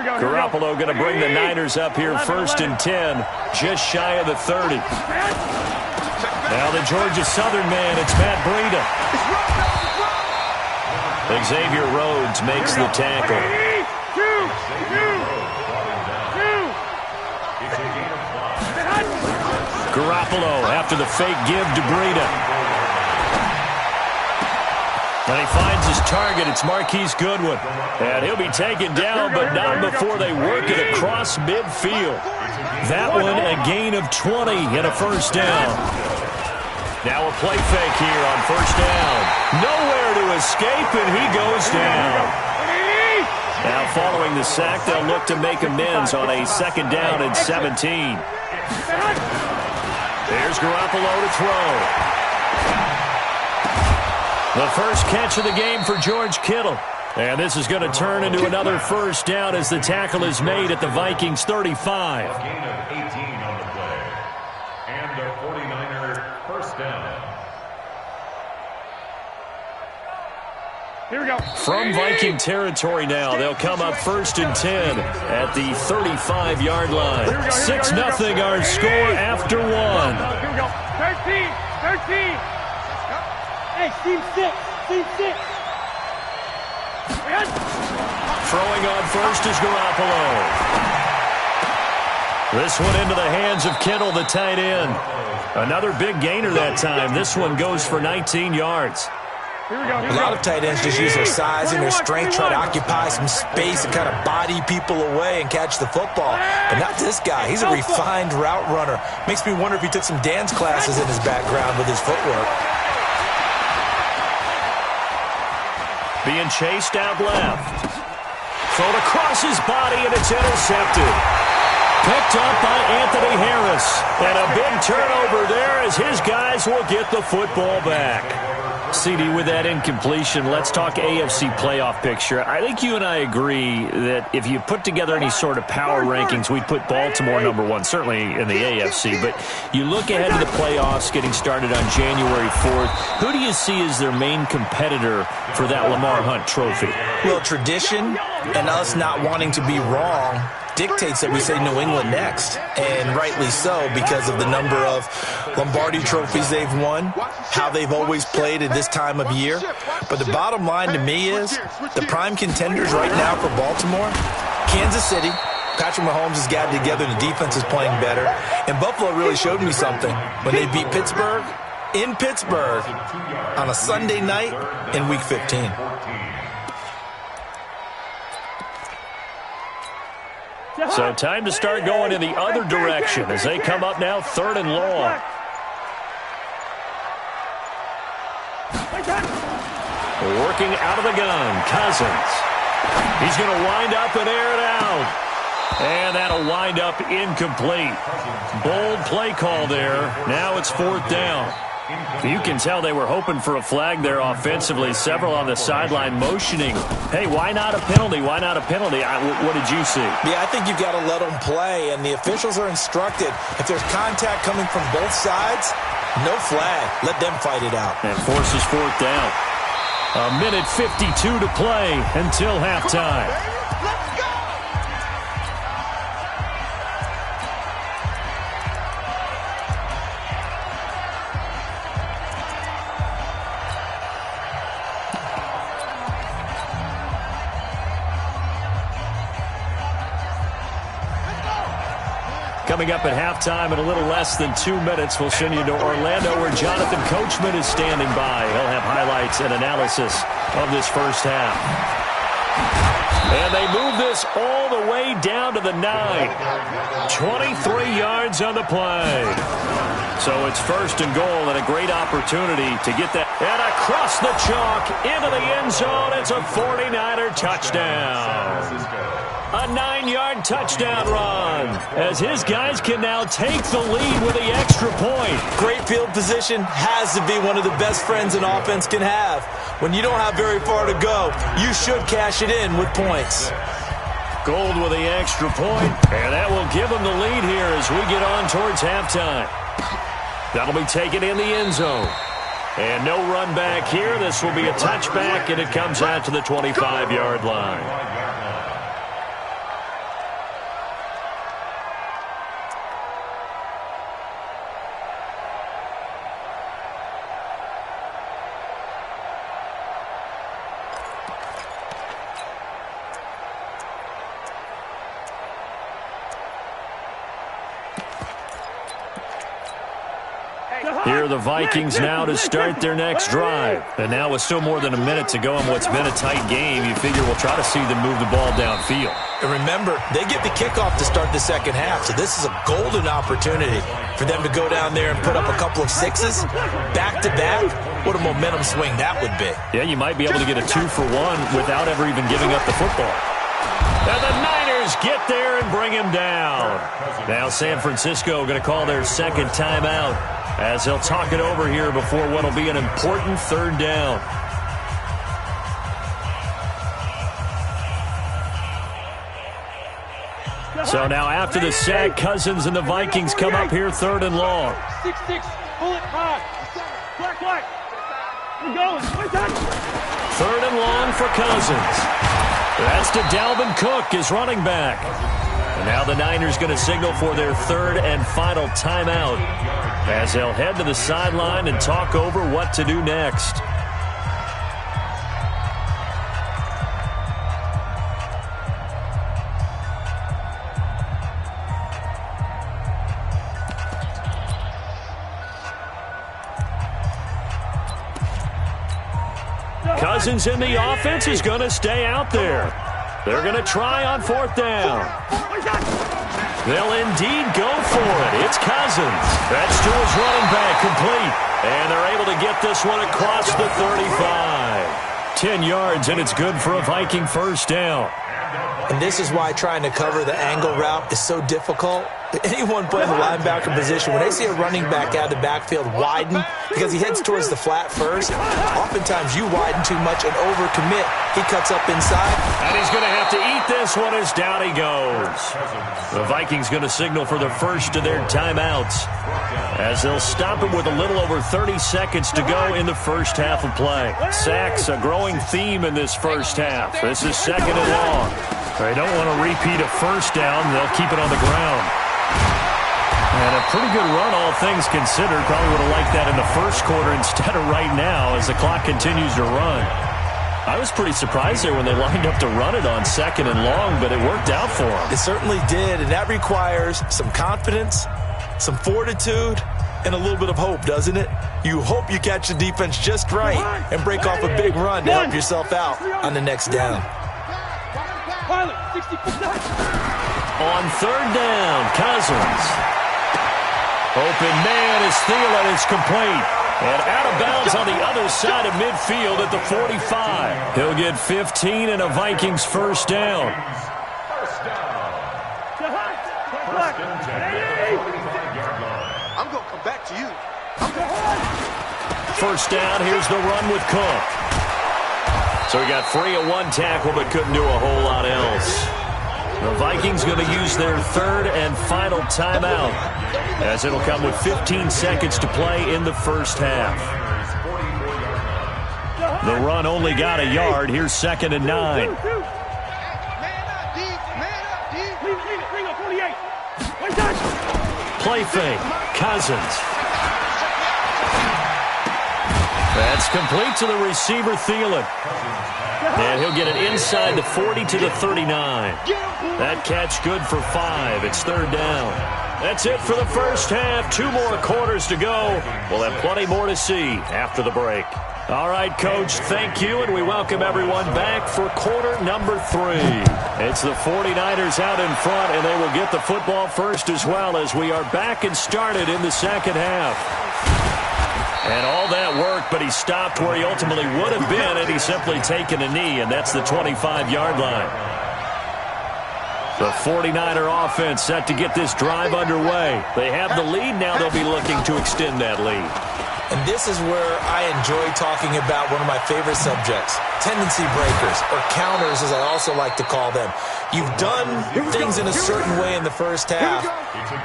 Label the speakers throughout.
Speaker 1: Garoppolo going to bring the Niners up here 1st and 10, just shy of the 30. Now the Georgia Southern man, it's Matt Breida. Xavier Rhodes makes the tackle. Garoppolo after the fake give to Breida. And he finds his target. It's Marquise Goodwin. And he'll be taken down, but not before they work it across midfield. That one a gain of 20 and a first down. Now a play fake here on first down. Nowhere to escape, and he goes down. Now following the sack, they'll look to make amends on a 2nd down and 17. There's Garoppolo to throw. The first catch of the game for George Kittle. And this is going to turn into another first down as the tackle is made at the Vikings 35.
Speaker 2: A gain of 18 on the play. And the 49er first down.
Speaker 3: Here we go.
Speaker 1: From Viking territory now, they'll come up 1st and 10 at the 35-yard line. 6-0 our score after 1.
Speaker 3: Here we go. 13. Hey, team 6. Team 6.
Speaker 1: Throwing on first is Garoppolo. This one into the hands of Kittle, the tight end. Another big gainer that time. This one goes for 19 yards.
Speaker 3: Here we go.
Speaker 4: A lot of tight ends just use their size and their strength, try to occupy some space and kind of body people away and catch the football. But not this guy. He's a refined route runner. Makes me wonder if he took some dance classes in his background with his footwork.
Speaker 1: Being chased out left. Thrown across his body, and it's intercepted. Picked up by Anthony Harris. And a big turnover there as his guys will get the football back. CD, with that incompletion, let's talk AFC playoff picture. I think you and I agree that if you put together any sort of power rankings, we'd put Baltimore #1, certainly in the AFC. But you look ahead to the playoffs getting started on January 4th. Who do you see as their main competitor for that Lamar Hunt trophy?
Speaker 4: Well, tradition and us not wanting to be wrong dictates that we say New England next, and rightly so because of the number of Lombardi trophies they've won, how they've always played at this time of year. But the bottom line to me is the prime contenders right now for Baltimore, Kansas City. Patrick Mahomes has got it together, the defense is playing better, and Buffalo really showed me something when they beat Pittsburgh in Pittsburgh on a Sunday night in Week 15.
Speaker 1: So time to start going in the other direction as they come up now 3rd and long. Working out of the gun, Cousins. He's going to wind up and air it out. And that'll wind up incomplete. Bold play call there. Now it's 4th down. You can tell they were hoping for a flag there offensively. Several on the sideline motioning. Hey, why not a penalty? Why not a penalty? What did you see?
Speaker 4: Yeah, I think you've got to let them play, and the officials are instructed. If there's contact coming from both sides, no flag. Let them fight it out.
Speaker 1: And forces 4th down. 1:52 to play until halftime. Coming up at halftime in a little less than 2 minutes, we'll send you to Orlando where Jonathan Coachman is standing by. He'll have highlights and analysis of this first half. And they move this all the way down to the 9. 23 yards on the play. So it's 1st and goal and a great opportunity to get that. And across the chalk into the end zone. It's a 49er touchdown. A 9-yard touchdown run as his guys can now take the lead with the extra point.
Speaker 4: Great field position has to be one of the best friends an offense can have. When you don't have very far to go, you should cash it in with points.
Speaker 1: Gold with the extra point, and that will give them the lead here as we get on towards halftime. That'll be taken in the end zone. And no run back here. This will be a touchback, and it comes out to the 25-yard line. Here are the Vikings now to start their next drive. And now with still more than a minute to go in what's been a tight game, you figure we'll try to see them move the ball downfield.
Speaker 4: And remember, they get the kickoff to start the second half, so this is a golden opportunity for them to go down there and put up a couple of sixes back-to-back. What a momentum swing that would be.
Speaker 1: Yeah, you might be able to get a 2-for-1 without ever even giving up the football. And the Niners get there and bring him down. Now San Francisco going to call their second timeout as they'll talk it over here before what will be an important third down. So now after the sack, Cousins and the Vikings come up here third and long.
Speaker 3: 6-6, pull it high. Black. We're going.
Speaker 1: Third and long for Cousins. That's to Dalvin Cook, his running back. And now the Niners going to signal for their third and final timeout as they'll head to the sideline and talk over what to do next. Cousins in the offense is going to stay out there. They're going to try on fourth down. They'll indeed go for it. It's Cousins. That's to his running back, complete. And they're able to get this one across the 35. 10 yards, and it's good for a Viking first down.
Speaker 4: And this is why trying to cover the angle route is so difficult. Anyone playing the linebacker position, when they see a running back out of the backfield widen because he heads towards the flat first, oftentimes you widen too much and overcommit. He cuts up inside.
Speaker 1: And he's going to have to eat this one as down he goes. The Vikings going to signal for the first of their timeouts as they'll stop it with a little over 30 seconds to go in the first half of play. Sacks, a growing theme in this first half. This is second and long. They don't want to repeat a first down. They'll keep it on the ground. And a pretty good run, all things considered. Probably would have liked that in the first quarter instead of right now as the clock continues to run. I was pretty surprised there when they lined up to run it on second and long, but it worked out for them.
Speaker 4: It certainly did, and that requires some confidence, some fortitude, and a little bit of hope, doesn't it? You hope you catch the defense just right and break off a big run to help yourself out on the next down.
Speaker 1: On third down, Cousins. Open man is Thielen. It's complete. And out of bounds on the other side of midfield at the 45. He'll get 15 and a Vikings first down.
Speaker 3: I'm going to come back to you.
Speaker 1: First down, here's the run with Cook. So he got free of one tackle but couldn't do a whole lot else. The Vikings going to use their third and final timeout as it'll come with 15 seconds to play in the first half. The run only got a yard. Here's second and 9. Play fake. Cousins. That's complete to the receiver, Thielen. And he'll get it inside the 40 to the 39. That catch good for 5. It's third down. That's it for the first half. 2 more quarters to go. We'll have plenty more to see after the break. All right, Coach, thank you, and we welcome everyone back for quarter number 3. It's the 49ers out in front, and they will get the football first as well as we are back and started in the second half. And all that work, but he stopped where he ultimately would have been had he simply taken a knee, and that's the 25-yard line. The 49er offense set to get this drive underway. They have the lead. Now they'll be looking to extend that lead.
Speaker 4: And this is where I enjoy talking about one of my favorite subjects, tendency breakers, or counters as I also like to call them. You've done things in a certain way in the first half,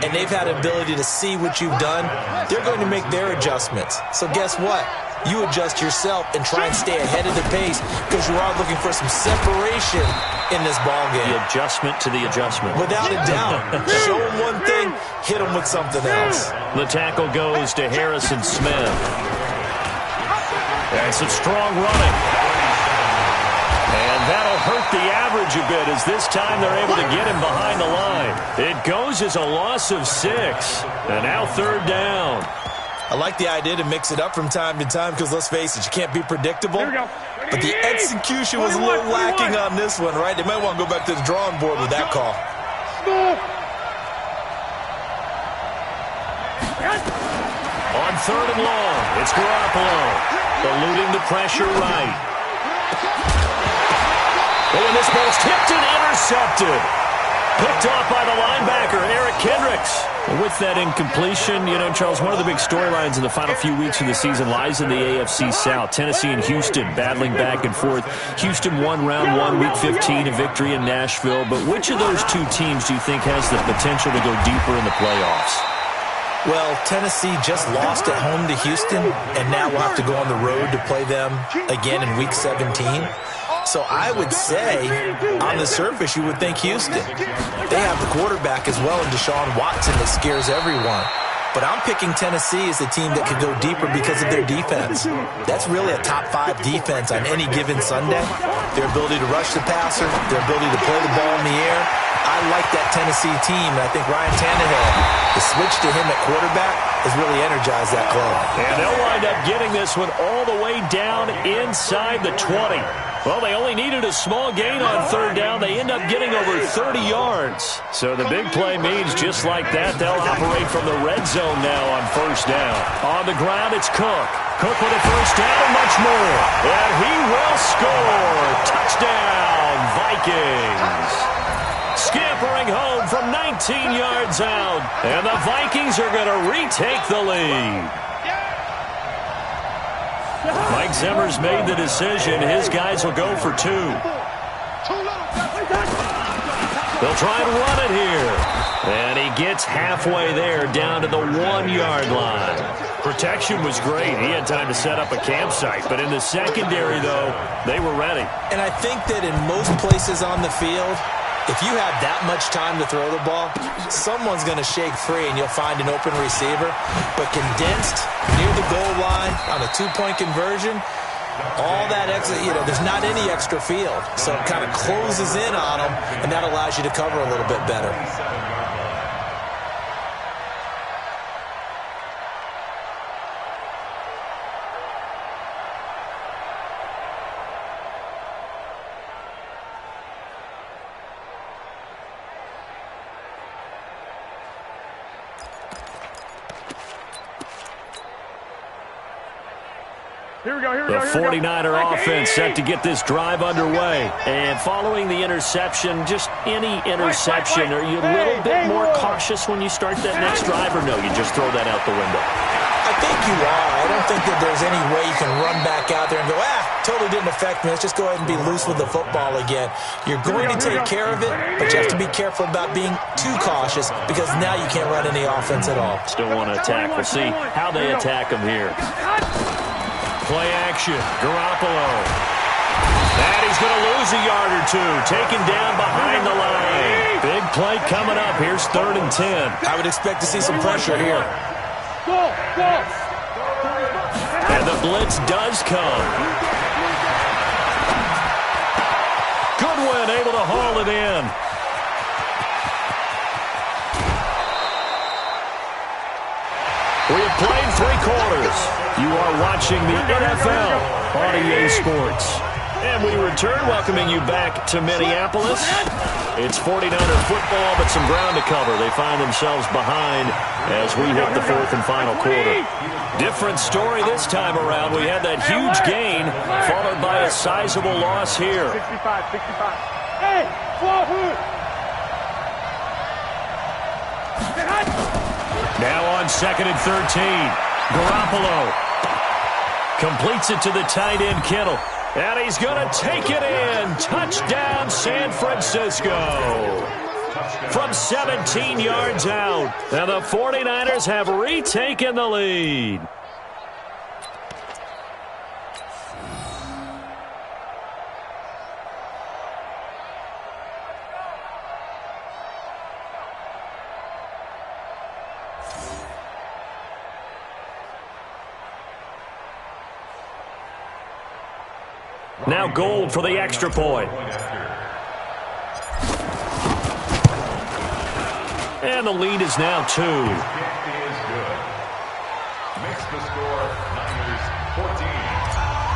Speaker 4: and they've had the ability to see what you've done. They're going to make their adjustments. So guess what? You adjust yourself and try and stay ahead of the pace because you are looking for some separation in this ballgame.
Speaker 1: The adjustment to the adjustment.
Speaker 4: Without a doubt. Show them one thing, hit them with something else.
Speaker 1: The tackle goes to Harrison Smith. And some strong running. And that'll hurt the average a bit as this time they're able to get him behind the line. It goes as a loss of 6. And now third down.
Speaker 4: I like the idea to mix it up from time to time because, let's face it, you can't be predictable. But the execution was a little lacking on this one, right? They might want to go back to the drawing board with that call.
Speaker 1: On 3rd and long, it's Garoppolo. Eluding the pressure right. Oh, and this ball's tipped and intercepted. Picked off by the linebacker, Eric Kendricks. With that incompletion, you know, Charles, one of the big storylines in the final few weeks of the season lies in the AFC South. Tennessee and Houston battling back and forth. Houston won round 1, week 15, a victory in Nashville. But which of those two teams do you think has the potential to go deeper in the playoffs?
Speaker 4: Well, Tennessee just lost at home to Houston, and now we'll have to go on the road to play them again in week 17. So I would say, on the surface, you would think Houston. They have the quarterback as well in Deshaun Watson that scares everyone. But I'm picking Tennessee as the team that could go deeper because of their defense. That's really a top 5 defense on any given Sunday. Their ability to rush the passer, their ability to play the ball in the air. I like that Tennessee team, and I think Ryan Tannehill, the switch to him at quarterback, has really energized that club.
Speaker 1: And they'll wind up getting this one all the way down inside the 20. Well, they only needed a small gain on 3rd down. They end up getting over 30 yards. So the big play means just like that, they'll operate from the red zone now on 1st down. On the ground, it's Cook. Cook with a 1st down and much more. And he will score. Touchdown, Vikings. Scampering home from 19 yards out. And the Vikings are going to retake the lead. Mike Zimmer's made the decision. His guys will go for 2. They'll try and run it here. And he gets halfway there, down to the 1-yard line. Protection was great. He had time to set up a campsite. But in the secondary, though, they were ready.
Speaker 4: And I think that in most places on the field, if you have that much time to throw the ball, someone's going to shake free and you'll find an open receiver. But condensed near the goal line on a 2-point conversion, all that extra, there's not any extra field. So it kind of closes in on them, and that allows you to cover a little bit better.
Speaker 1: The 49er offense set to get this drive underway. And following the interception, just any interception, are you a little bit more cautious when you start that next drive, or no, you just throw that out the window?
Speaker 4: I think you are. I don't think that there's any way you can run back out there and go, totally didn't affect me. Let's just go ahead and be loose with the football again. You're going to take care of it, but you have to be careful about being too cautious because now you can't run any offense at all.
Speaker 1: Still want to attack. We'll see how they attack them here. Play action, Garoppolo. And he's going to lose a yard or 2, taken down behind the line. Big play coming up. Here's 3rd and 10.
Speaker 4: I would expect to see some pressure here.
Speaker 1: And the blitz does come. Goodwin able to haul it in. We have played 3 quarters. You are watching the NFL on EA Sports. And we return, welcoming you back to Minneapolis. It's 49er football, but some ground to cover. They find themselves behind as we hit the 4th and final quarter. Different story this time around. We had that huge gain, followed by a sizable loss here.
Speaker 3: 65. Hey,
Speaker 1: now on 2nd and 13. Garoppolo completes it to the tight end, Kittle. And he's going to take it in. Touchdown, San Francisco. From 17 yards out. And the 49ers have retaken the lead. Now Gold for the extra point. And the lead is now 2.
Speaker 2: makes the score Niners 14,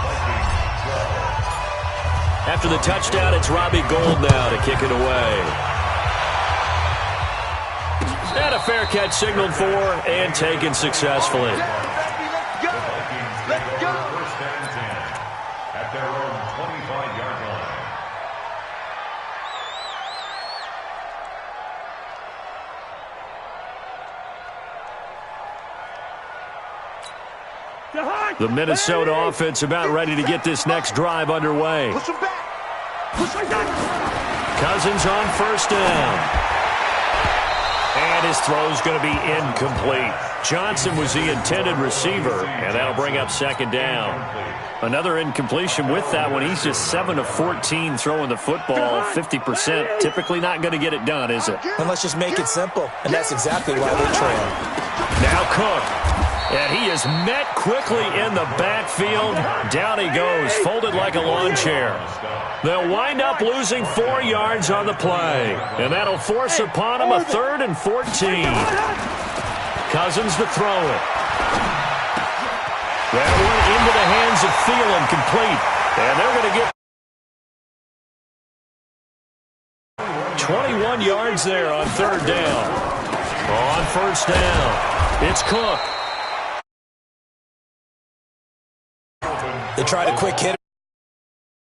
Speaker 2: Vikings 12.
Speaker 1: After the touchdown, it's Robbie Gould now to kick it away. And a fair catch signaled for and taken successfully.
Speaker 2: The Vikings take over first and 10 at their own 25-yard line.
Speaker 1: The Minnesota offense about ready to get this next drive underway.
Speaker 3: Push him back. Push him back.
Speaker 1: Cousins on first down. And his throw's going to be incomplete. Johnson was the intended receiver, and that'll bring up second down. Another incompletion with that one. He's just 7 of 14 throwing the football, 50%. Typically not going to get it done, is it?
Speaker 4: And let's just make it simple. And that's exactly why they trail.
Speaker 1: Now Cook. And he is met quickly in the backfield. Down he goes, folded like a lawn chair. They'll wind up losing 4 yards on the play. And that'll force upon him a 3rd and 14. Cousins to throw it. That one into the hands of Thielen, complete. And they're going to get 21 yards there on 3rd down. On first down, it's Cook.
Speaker 4: They tried a quick hit.